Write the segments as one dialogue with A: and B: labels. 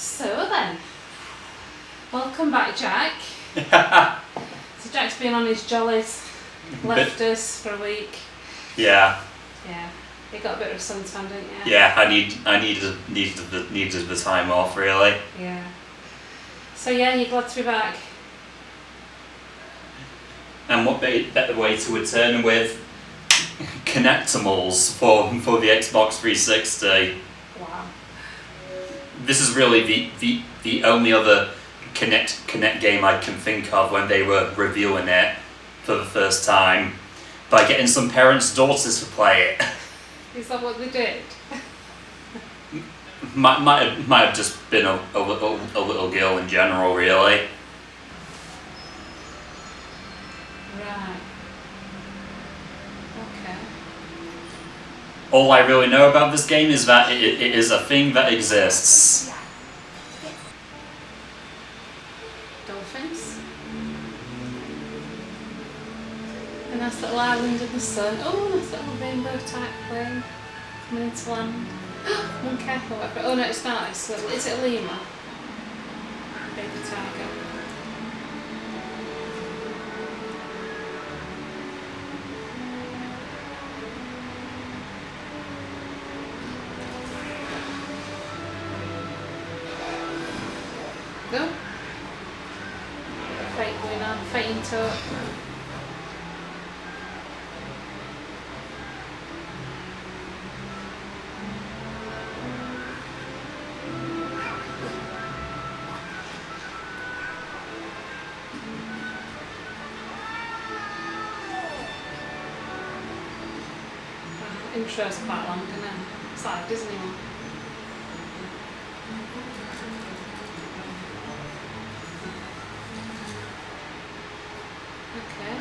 A: So then, welcome back, Jack. So Jack's been on his jollies, left us for a week.
B: Yeah.
A: Yeah. You got a bit of a suntan, didn't you?
B: Yeah, I needed the time off, really.
A: Yeah. So yeah, you're glad to be back.
B: And what better way to return with Kinectimals for the Xbox 360.
A: Wow.
B: This is really the only other Kinect game I can think of when they were reviewing it for the first time by getting some parents' daughters to play it.
A: Is that what they did?
B: might have just been a little girl in general, really.
A: Right. Okay.
B: All I really know about this game is that it is a thing that exists.
A: Dolphins. A nice little island in the sun. Oh, nice little rainbow type plane coming into land. Monkey or whatever. Oh no, it's not. Is it a lemur? Baby tiger. No? Fight going on, fighting talk. Intro's quite long, isn't it? It's like a Disney one. Okay.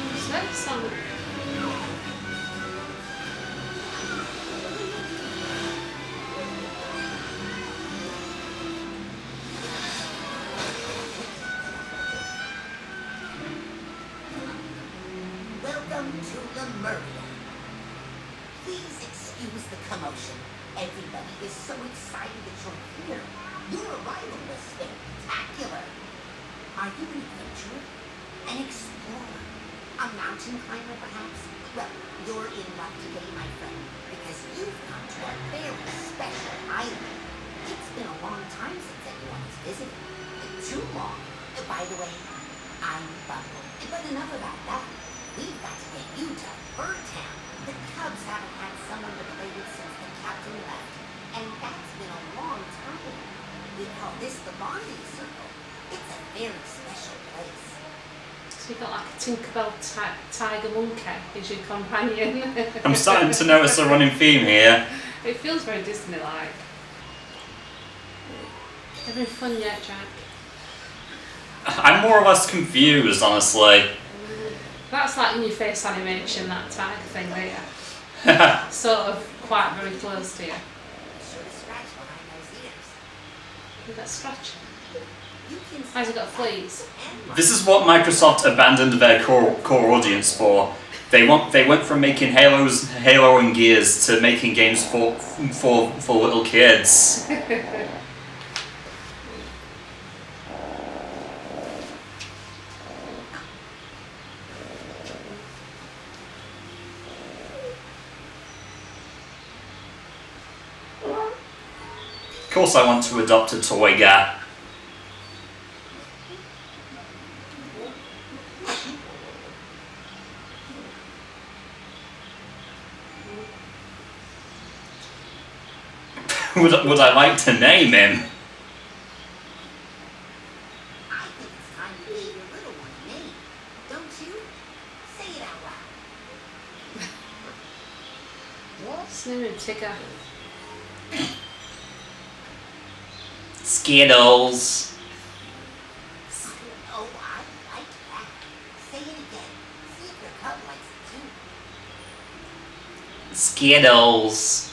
A: What's that song?
C: Welcome to Lemuria. Please excuse the commotion. Everybody is so excited that you're here. Your arrival was spectacular. Are you an adventurer? An explorer? A mountain climber, perhaps? Well, you're in luck today, my friend, because you've come to a very special island. It's been a long time since anyone has visited. Too long. By the way, I'm bumbled. But enough about that. We've got to get you to Town. The Cubs haven't had someone to play with since the captain left. And that's been a long time. We call this the bonding circle. It's a very special place.
A: So you've got like a Tinkerbell tiger monkey as your companion.
B: I'm starting to notice a running theme here.
A: It feels very Disney-like. Having fun yet, Jack?
B: I'm more or less confused, honestly.
A: That's like in your face animation, that tiger thing there. Sort of quite very close to you.
C: Sure to scratch behind those ears.
A: You've got scratching.
C: You can
A: How's it got fleas?
B: This is what Microsoft abandoned their core audience for. They went from making Halo and Gears to making games for little kids. Of course I want to adopt a toy guy. Would I like to name him?
A: What's his name? Tigger.
B: Skittles.
C: Oh, I like that. Say it again. See if your cub likes it too.
B: Skittles.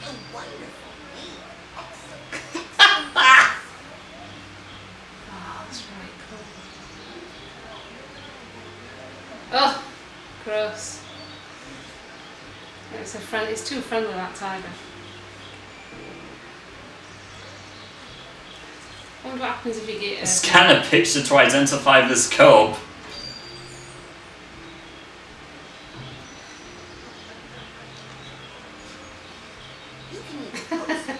C: Oh, wonderful. Neat. Excellent. Excellent.
A: Oh, that's right, cool. Oh, gross. It's too friendly, that tiger. I wonder what happens if you get
B: Scan a picture to identify this cub.
C: You can even post it.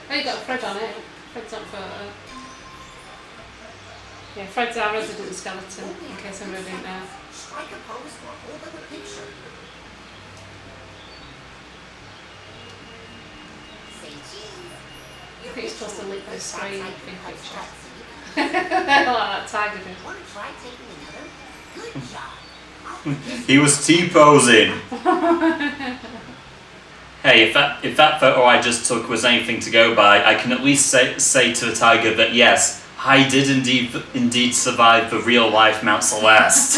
A: Oh, you got Fred on it. Fred's on photo. Yeah, Fred's our resident skeleton, in case anybody didn't know.
C: Strike a pose or hold up a picture. Say cheese.
A: I think you're supposed to lick those three big pictures.
C: Want
A: Like that tiger did.
C: to try taking another? Good job.
B: He was T-posing. Hey, if that photo I just took was anything to go by, I can at least say to the tiger that yes, I did indeed survive the real life Mount Celeste.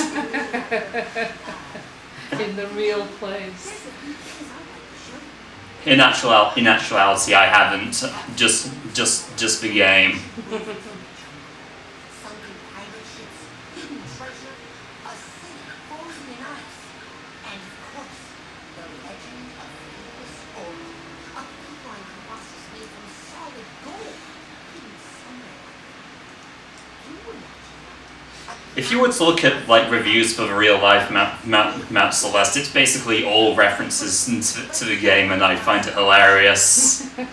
A: In the real place.
B: In actuality, I haven't. Just the game.
C: Sunken pirate ships, hidden treasure, a city frozen in ice, and of course, the legend of Venus Ore, a beeline colossus made from solid gold, hidden somewhere. Can you imagine?
B: If you were to look at like reviews for the real life Mount Celeste, it's basically all references to the game, and I find it hilarious.
C: Come on.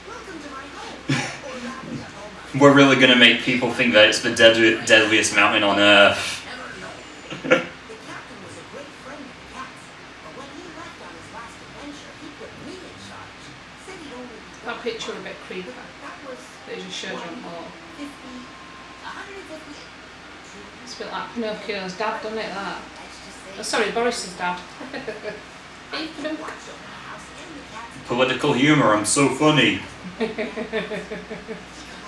C: Welcome to my home. Or rather, the home
B: We're really gonna make people think that it's the deadliest mountain on Earth.
C: never know. The captain was a great friend of the cats, but when he left on his last adventure, he put me in charge. Said he'd only be
A: That
C: gone.
A: picture a bit creepy.
C: That was
A: That he just showed you on the wall.
C: 50, 150.
A: It's a bit like Pinocchio's dad, doesn't it, that?
C: Let's just say
A: Oh, sorry, Boris's dad. Hey,
C: I
A: Pinocchio.
C: watch over the house and the cats.
B: Political humor, I'm so funny.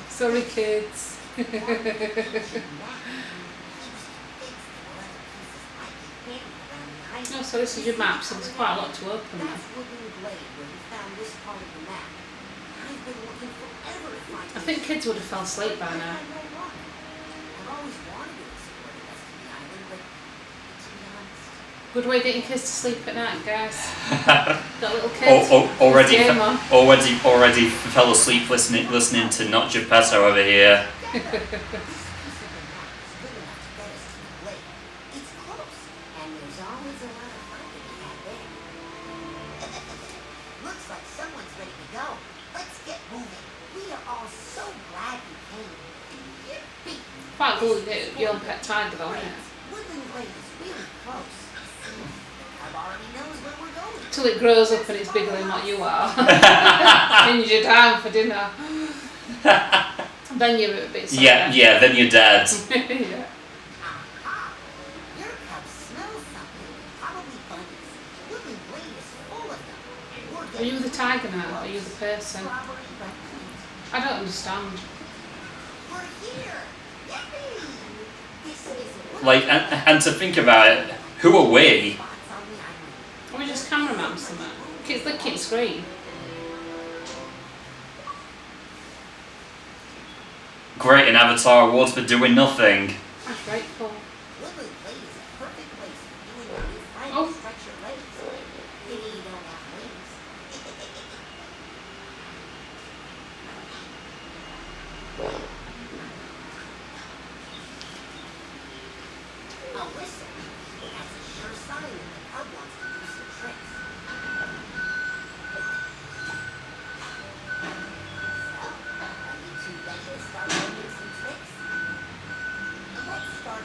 A: Sorry, kids. Oh, so this is your map, so there's quite a lot to open there.
C: That's Woodland Glade where we found this part of the map. I've been looking forever to find
A: I think kids would have fell asleep by now.
C: I've always wanted to explore the rest of the island, but to be honest,
A: Good way of getting kids to sleep at night, guys. Got little kids.
B: Already fell asleep listening to Not Geppetto over here.
C: this piece of the map is good enough to get us to the lake. It's close, and there's always a lot of fun to be had there. Looks like someone's ready to go. Let's get moving. We are all so glad you came. Yippee!
A: Quite cool to get your own pet tiger though, isn't it?
C: Woodland Glade is really close. I've already knows where we're going.
A: Till it grows up and it's bigger than what you are. Pins you down for dinner. Then you're a bit sad.
B: Yeah, then you're dead.
A: Yeah.
C: Aha! Your cub smells something. Probably bunnies. Woodland Glade is full of them. And we're
A: Are
C: getting
A: you the tiger now? Or are you the person?
C: strawberry raccoons.
A: I don't understand.
C: We're here! Yippee! This is
B: Like, and to think about it, who are we?
C: spots on the island.
A: Or we just cameraman something. Kids licking screen.
B: Great, an Avatar Award for doing nothing.
A: That's right, cool.
C: Woodland Glade is a perfect place for you and your new friend
A: Oh.
C: to stretch your legs. Maybe you don't have wings. A whistle. That's a sure sign that the cub wants to do some tricks. So, are you two ready to start learning some tricks? Let's start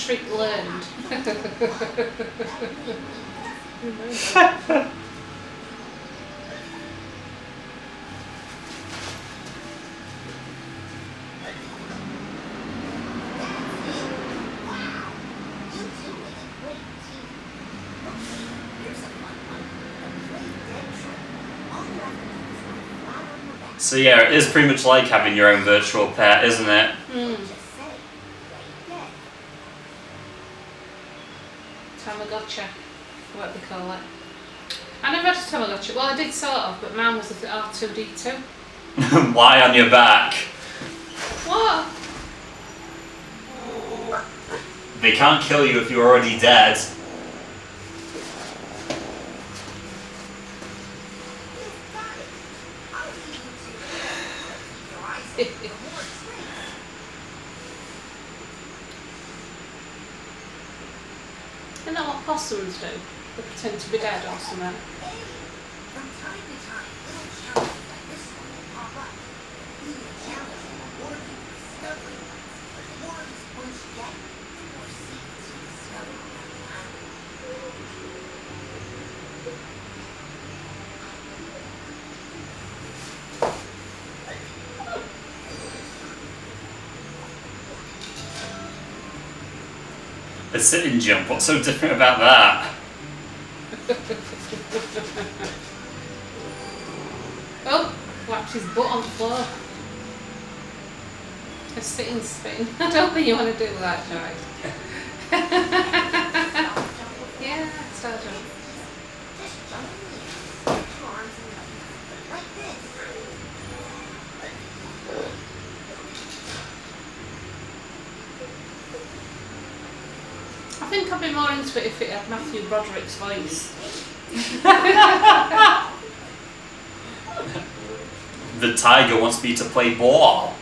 A: trick learned.
B: So yeah, it is pretty much like having your own virtual pet, isn't it?
A: Tamagotchi, what we call it. I never had a Tamagotchi. Well, I did sort of, but mine was the R2D2.
B: Lie on your back.
A: What?
B: They can't kill you if you're already dead.
A: Isn't that what possums do? They pretend to be dead or something.
C: From time to time, little challenges like this one will pop up. Being a challenge will reward you with discovery points. The more of these points you get, the more secrets you discover around the island.
B: A sit-in jump, what's so different about that?
A: Oh, whacked his butt on the floor. A sitting spin. I don't think you want to do that, Joy. Yeah, start jump.
C: Just jump in the air, stretch your arms and legs, like this.
A: I think I'd be more into it if it had Matthew Broderick's voice.
B: The tiger wants me to play ball.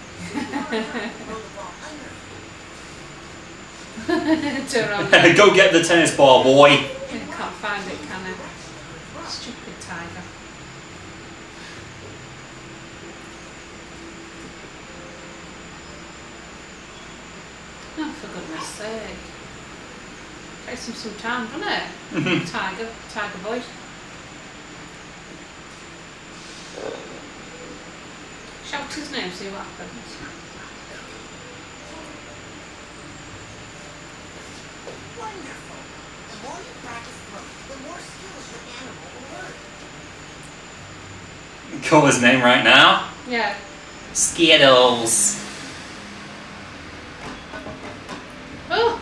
A: Turn around.
B: Go get the tennis ball, boy.
A: I can't find it, can I? Stupid tiger. Oh, for goodness sake. Takes him some time, doesn't it? Tiger boy. Shout his name, see what happens.
C: Wonderful. The more you practice throwing, the more skills your animal will learn.
B: Call his name right now.
A: Yeah.
B: Skittles.
A: Oh!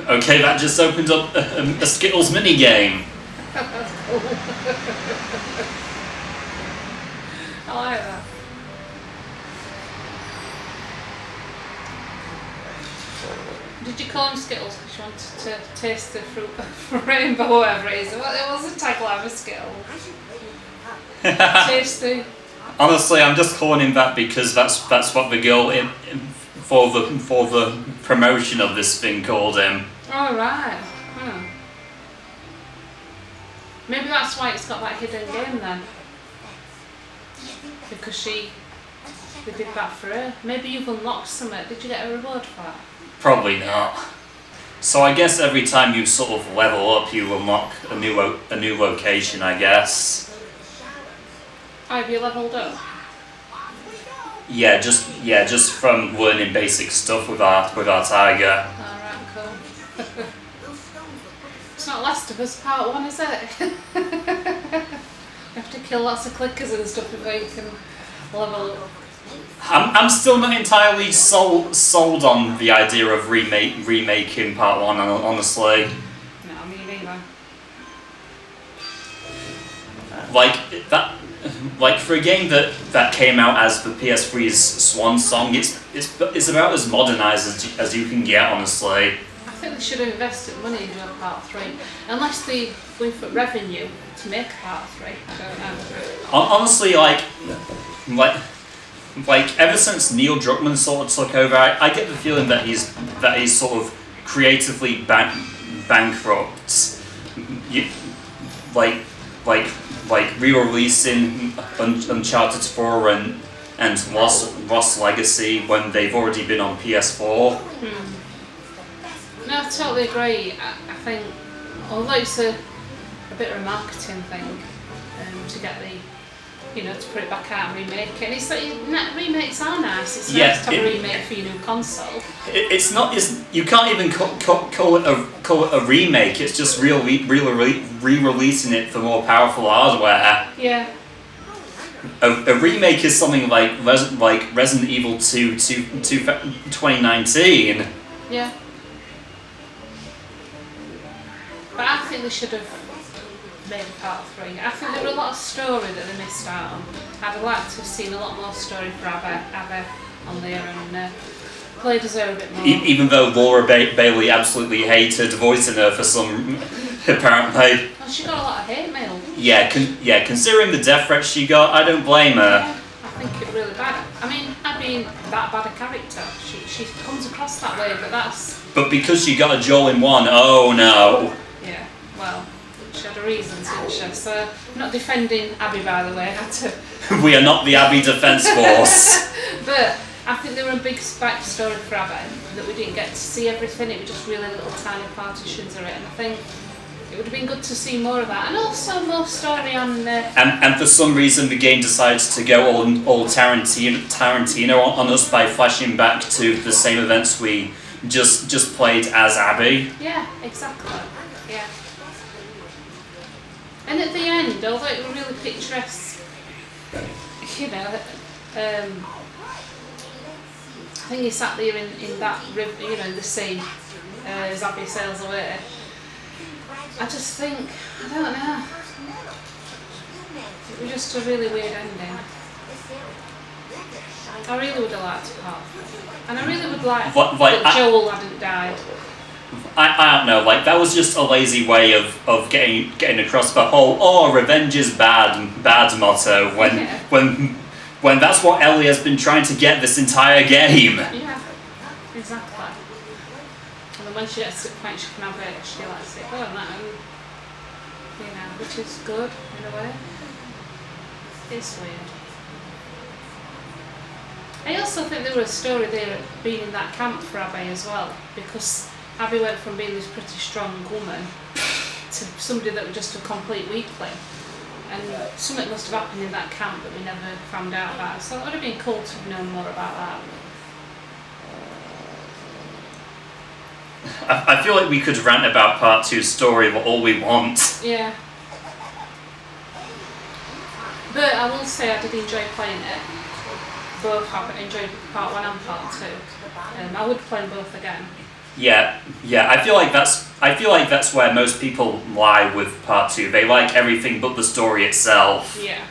B: Okay, that just opened up a Skittles mini game.
A: That's cool. I like that. Did you call him Skittles because you wanted to taste the fruit rainbow, whatever it is? It was a tagline for Skittles.
C: I should play with your pup.
A: Taste the...
B: Honestly, I'm just calling him that because that's what the girl for the promotion of this thing called him.
A: Oh, right. Hmm. Maybe that's why it's got that hidden game then. Because they did that for her. Maybe you've unlocked something. Did you get a reward for that?
B: Probably not. So I guess every time you sort of level up, you unlock a new location, I guess.
A: Oh, have you leveled up?
B: Yeah, just from learning basic stuff with our tiger.
A: Alright, cool. It's not Last of Us Part 1, is it? You have to kill lots of clickers and stuff before you can level up.
B: I'm still not entirely sold on the idea of remaking Part 1, honestly.
A: No, me neither.
B: Like for a game that came out as the PS3's swan song, it's about as modernised as you can get, honestly.
A: I think they should have invested money into a Part 3. Unless they put revenue to make Part 3. I don't know.
B: Honestly, like ever since Neil Druckmann sort of took over, I get the feeling that he's sort of creatively bankrupt. Like re-releasing Uncharted 4 and Lost Legacy when they've already been on PS4.
A: I totally agree. I think, although it's a bit of a marketing thing to get the, to put it back out and remake it. And it's like, remakes are nice. It's nice to have a remake for your new console.
B: It's not. You can't even call it a remake. It's just re-releasing it for more powerful hardware.
A: Yeah.
B: A remake is something like Resident Evil 2 2019.
A: Yeah. But I think they should have made a part 3. I think there were a lot of story that they missed out on. I'd have liked to have seen a lot more story for Abby on there and played as her a bit more.
B: Even though Laura Bailey absolutely hated voicing her for some apparently.
A: Well, she got a lot of hate mail.
B: Yeah, considering the death threat she got, I don't blame her.
A: Yeah, I think it really bad. I mean, Abby ain't that bad a character. She comes across that way, but that's.
B: But because she got a Joel in one, oh no.
A: Yeah, well, she had a reason, didn't she? So, I'm not defending Abby, by the way. I had to.
B: We are not the Abby Defence Force.
A: But I think there were a big backstory for Abby that we didn't get to see everything. It was just really little tiny partitions of it, and I think it would have been good to see more of that, and also more story on.
B: And for some reason, the game decides to go all Tarantino on us by flashing back to the same events we just played as Abby.
A: Yeah, exactly. Yeah. And at the end, although it was really picturesque, I think he sat there in that river, in the sea, as Abby sails away. I just think, I don't know, it was just a really weird ending. I really would have liked a part 3. And I really would like that Joel hadn't died.
B: I don't know, that was just a lazy way of getting across the whole revenge is bad motto when that's what Ellie has been trying to get this entire game.
A: Yeah, exactly. And then when she gets to the point she can have it, she likes it. Which is good in a way. It's weird. I also think there was a story there being in that camp for Abby as well, because Abby went from being this pretty strong woman to somebody that was just a complete weakling. And something must have happened in that camp that we never found out about. So it would have been cool to have known more about that.
B: I feel like we could rant about Part 2's story all we want.
A: Yeah. But I will say I did enjoy playing it. Both have enjoyed Part 1 and Part 2. I would play them both again.
B: Yeah. I feel like that's where most people lie with Part 2. They like everything but the story itself.
A: Yeah.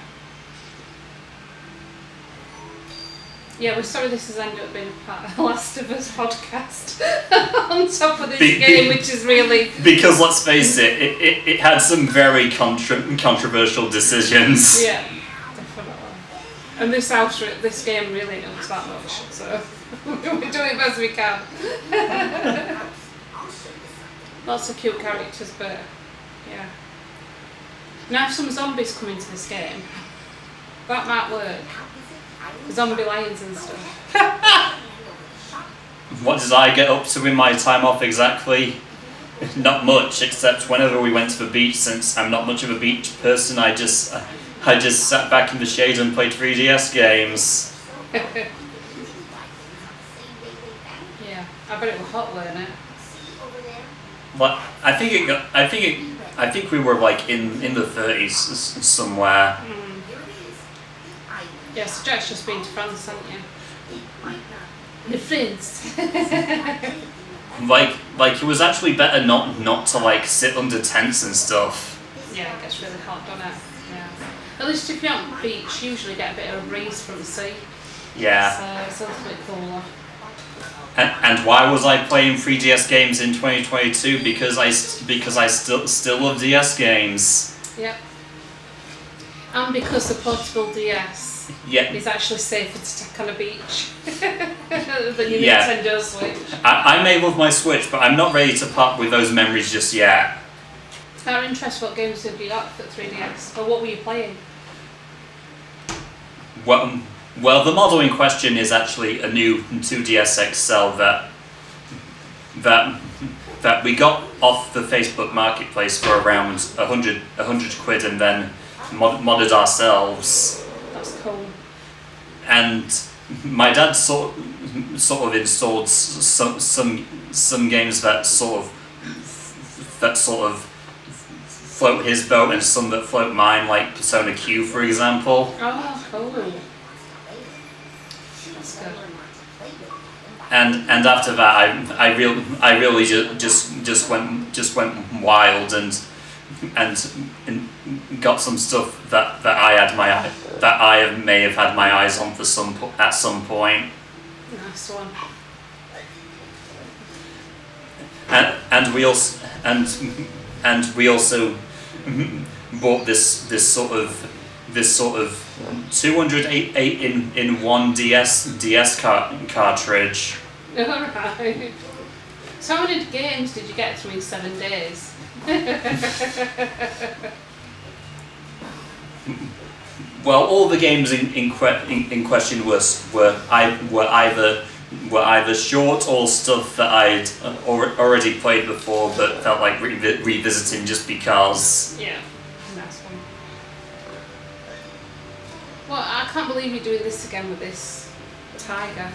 A: Yeah, we're sorry this has ended up being part of the Last of Us podcast on top of this game, which is really...
B: Because let's face it, it had some very controversial decisions.
A: Yeah, definitely. And this game really knows that much, so we're doing it best we can. Lots of cute characters, but yeah. Now if some zombies come into this game, that might work. Zombie lions and stuff.
B: What did I get up to in my time off exactly? Not much, except whenever we went to the beach, since I'm not much of a beach person, I just sat back in the shade and played 3DS games.
A: Yeah, I bet it was hot, wasn't it?
B: Well, I think we were like in the 30s somewhere.
A: Yeah, so Jack's just been to France, hasn't you? The France.
B: like it was actually better not to like sit under tents and stuff.
A: Yeah, it gets really hot, doesn't it? Yeah. At least if you're on the beach, you usually get a bit of a breeze from the sea.
B: Yeah.
A: So it's a little bit cooler.
B: And why was I playing 3DS games in 2022? Because I still love DS games.
A: Yep. And because the portable DS is actually safer to take on a beach than your Nintendo Switch.
B: I may love my Switch, but I'm not ready to part with those memories just yet.
A: Out of interest, what games have you got for 3DS? Or what were you playing?
B: Well, the model in question is actually a new 2DS XL that that we got off the Facebook Marketplace for around 100 quid, and then modded ourselves.
A: That's cool.
B: And my dad sort of installed some games that sort of float his boat, and some that float mine, like Persona Q, for example.
A: Oh, cool. That's good.
B: And after that, I really just went wild and got some stuff that I may have had my eyes on at some point.
A: Nice one.
B: And we also bought this sort of 208 in one DS cartridge.
A: Alright. So how many games did you get through in 7 days?
B: Well, all the games in question were either short or stuff that I'd already played before, but felt like revisiting just because.
A: Yeah, nice one. Well, I can't believe you're doing this again with this tiger.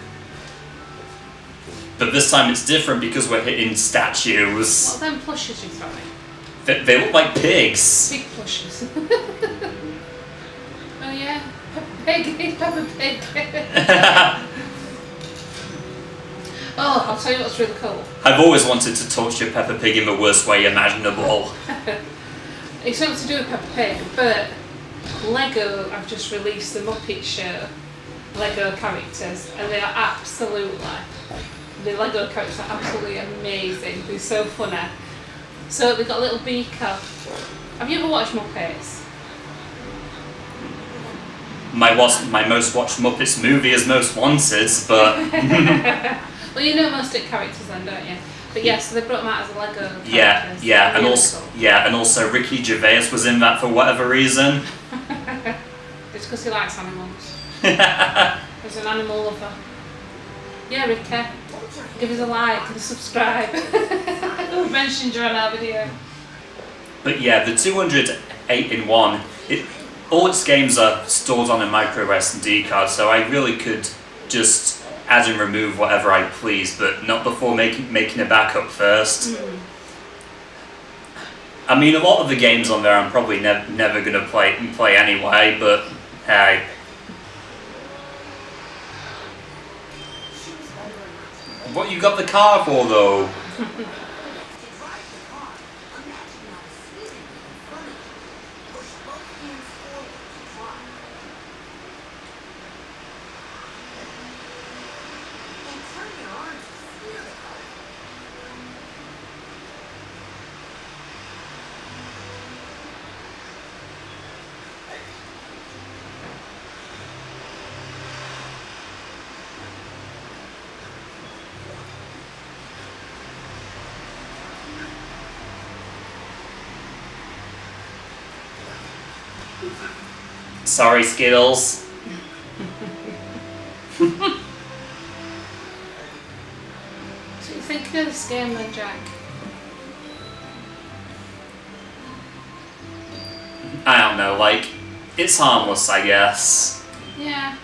B: But this time it's different because we're hitting statues.
A: What are them plushes you're throwing?
B: They look like pigs.
A: Big plushes. Oh yeah, Peppa Pig, it's Peppa Pig. Oh, I'll tell you what's really cool.
B: I've always wanted to torture Peppa Pig in the worst way imaginable.
A: It's something to do with Peppa Pig, but Lego have just released the Muppet Show Lego characters, and they are the Lego characters are absolutely amazing. They're so funny. So they've got a little beaker. Have you ever watched Muppets?
B: My most watched Muppets movie is Most Wanted, but
A: Well, you know most of the characters then, don't you? But yeah, so they brought them out as a Lego characters.
B: yeah,
A: Really cool.
B: and also Ricky Gervais was in that for whatever reason.
A: It's because he likes animals. He's an animal lover. Yeah, Ricky, give us a like and subscribe. We mentioned you on our video.
B: But yeah, the 208 in one, all its games are stored on a micro SD card, so I really could just add and remove whatever I please, but not before making a backup first. I mean, a lot of the games on there I'm probably never going to play anyway, but hey. What you got the car for, though? Sorry, Skittles.
A: So you thinking of this game then, Jack?
B: I don't know, like, it's harmless, I guess.
A: Yeah.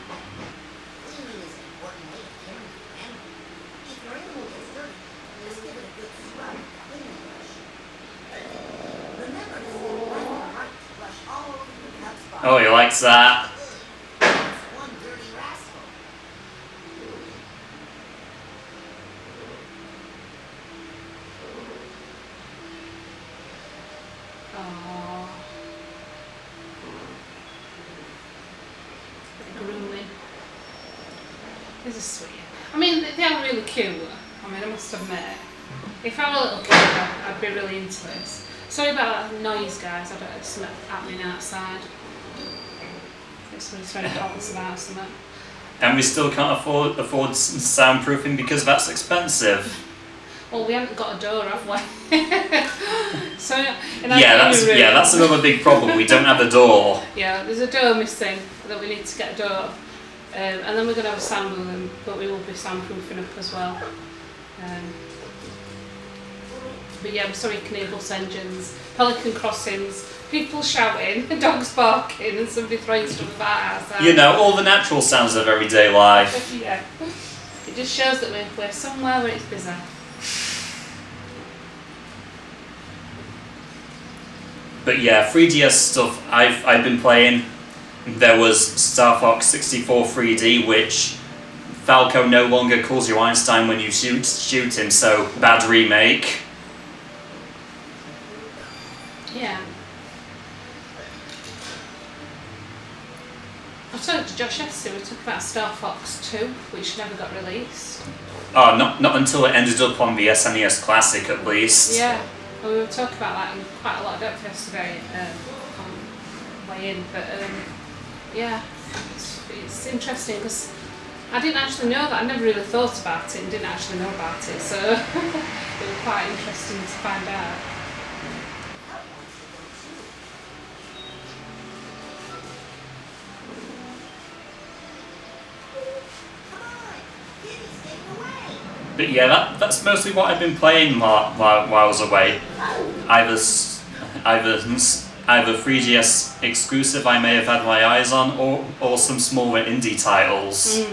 B: Oh, he likes that.
A: Aww. Grooming. This is sweet. I mean, they are really cute. I mean, I must admit. If I were a little kid, I'd be really into this. Sorry about that noise, guys. I don't know, it's something happening outside. Somebody's trying to call us about something.
B: And we still can't afford soundproofing because that's expensive.
A: Well, we haven't got a door, have we? So
B: that's another big problem. We don't have a door.
A: Yeah, there's a door missing that we need to get a door, and then we're going to have a sound room, but we will be soundproofing up as well. But yeah, I'm sorry, Kinectimals engines, Pelican crossings, people shouting, dogs barking, and somebody throwing stuff about outside.
B: You know, all the natural sounds of everyday life.
A: Yeah. It just shows that we're somewhere where it's busy.
B: But yeah, 3DS stuff I've been playing. There was Star Fox 64 3D, which Falco no longer calls you Einstein when you shoot him, so bad remake.
A: Yeah. I talked to Josh yesterday, we talked about Star Fox 2, which never got released.
B: Oh, not until it ended up on the SNES Classic, at least.
A: Yeah, well, we were talking about that in quite a lot of depth yesterday on way in, but yeah, it's interesting because I didn't actually know that. I never really thought about it and didn't actually know about it, so it was quite interesting to find out.
B: But yeah, that's mostly what I've been playing while I was away. Either 3DS exclusive I may have had my eyes on, or some smaller indie titles.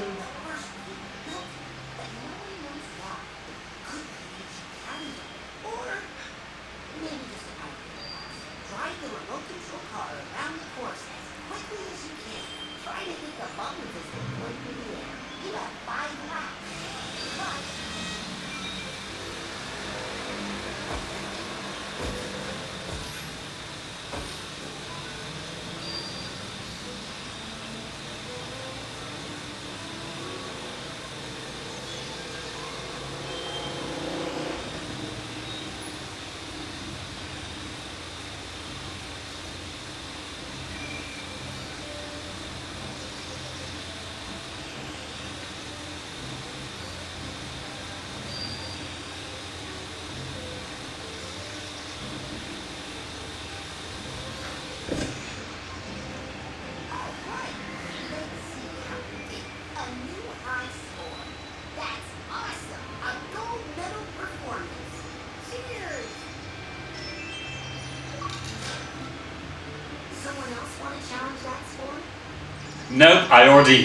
B: Nope, I already.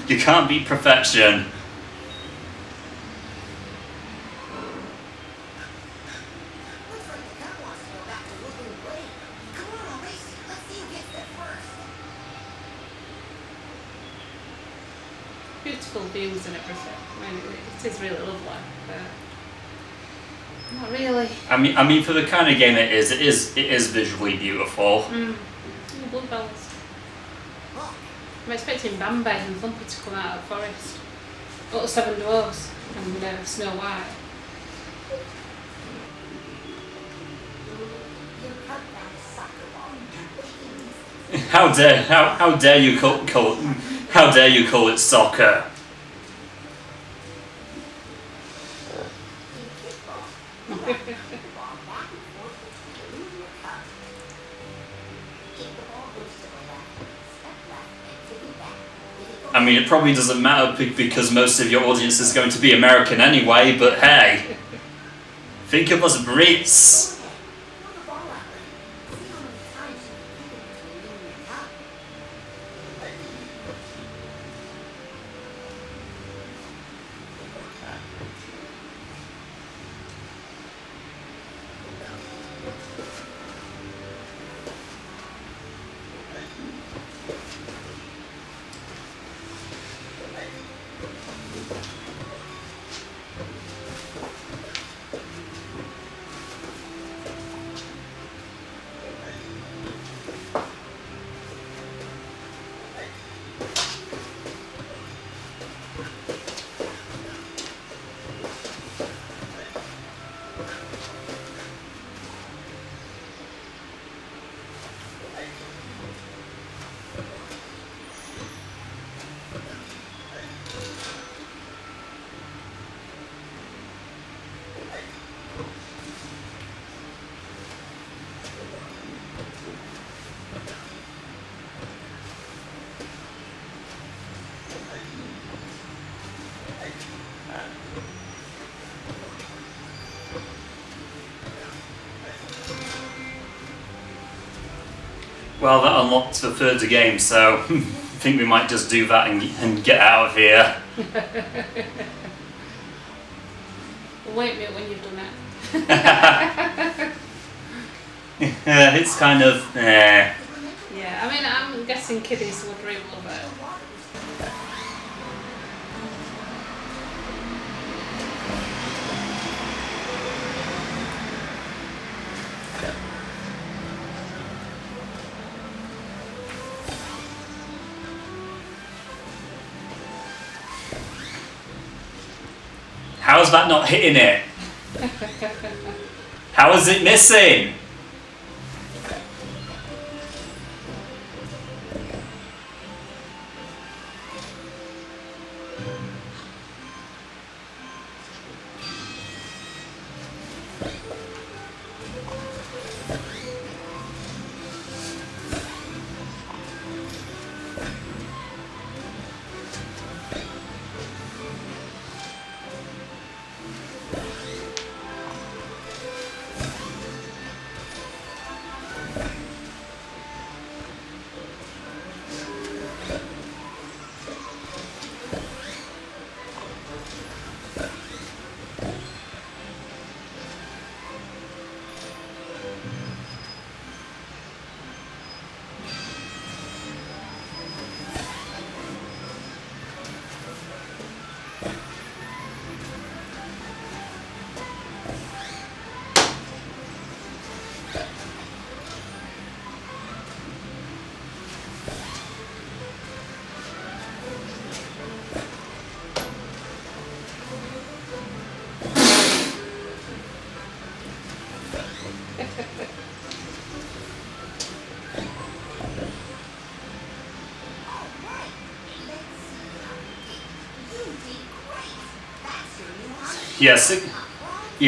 B: You can't beat perfection.
A: Beautiful views and everything. I mean, it is really lovely, but not really.
B: I mean, for the kind of game it is visually beautiful.
A: Bluebells. I'm expecting Bambi and Thumper to come out of the forest. Little Seven Dwarfs and Snow White.
B: How dare you call it soccer? I mean, it probably doesn't matter because most of your audience is going to be American anyway, but hey, think of us Brits. Well, that unlocked the third game, so I think we might just do that and get out of here.
A: Wake me up when you've done it.
B: It's kind of.
A: Yeah, I mean, I'm guessing kiddies would really love it.
B: How is that not hitting it? How is it missing? Yeah,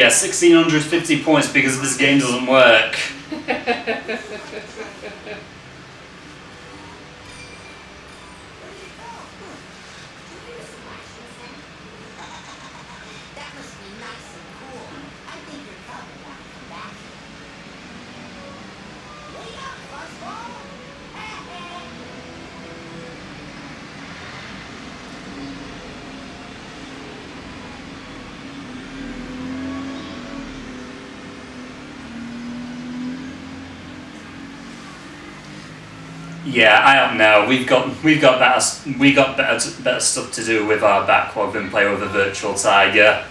B: 1,650 points because this game doesn't work. Yeah, I don't know. We got better stuff to do with our backlog than play with a virtual tiger.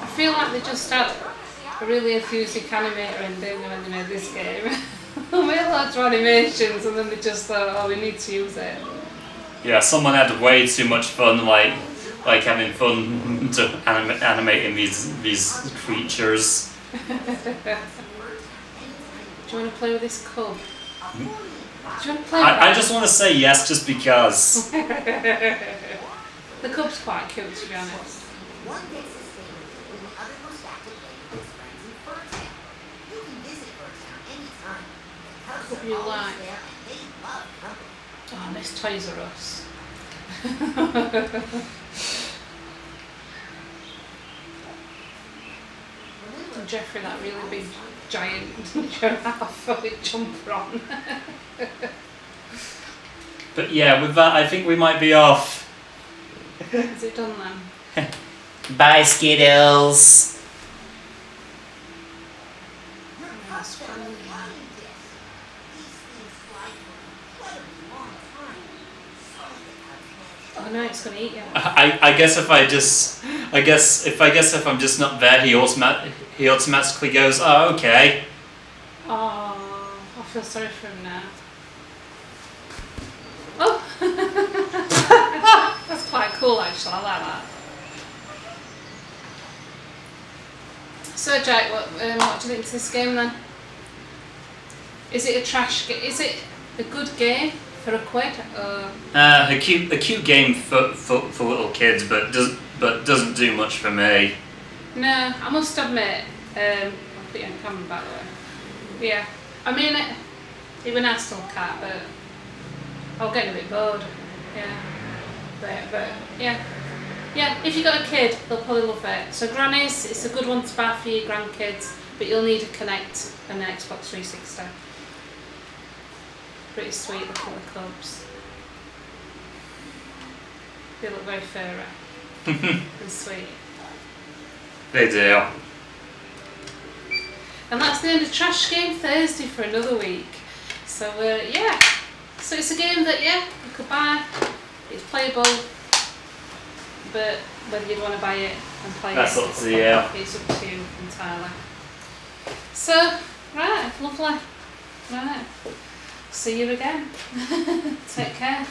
A: I feel like they just had a really enthusiastic animator in there when they made this game. They made lots of animations and then they just thought, oh, we need to use it.
B: Yeah, someone had way too much fun, like having fun to animating these creatures.
A: Do you want to play with this cub? Do you want to play with
B: I just want to say yes, just because.
A: The cub's quite cute, to be honest.
C: One gets to stay when the other goes back to play with his friends in Furtown. You can visit Furtown anytime. The cubs
A: What
C: are
A: you
C: always
A: like?
C: there and they love company.
A: Oh, I miss Toys R Us. And Jeffrey, that really big giant giraffe with jumper on.
B: But yeah, with that, I think we might be off.
A: Is it done then?
B: Bye, Skittles.
C: Your cubs are loving this. These things fly for an incredibly long time. So the cubs manage to
A: Oh no, it's going to eat you.
B: I guess if I just I guess if I'm just not there, he automatically goes, oh, okay.
A: Oh, I feel sorry for him now. Oh, that's quite cool actually. I like that. So Jack, what do you think to this game then? Is it a trash game? Is it a good game for a quid?
B: A cute game for little kids, but doesn't do much for me.
A: No, I must admit. I'll put you on camera by the way. Yeah, I mean it was nice to look at, but I was getting a bit bored. Yeah, but yeah. Yeah, if you've got a kid, they'll probably love it. So grannies, it's a good one to buy for your grandkids, but you'll need a Kinect and an Xbox 360. Pretty sweet looking the cubs. They look very furry and sweet.
B: They do.
A: And that's the end of Trash Game Thursday for another week. So yeah, so it's a game that you could buy. It's playable. But whether you'd want to buy it and play
B: That's
A: it,
B: up to you.
A: it's up to you entirely. So, right, lovely. Right, see you again. Take care.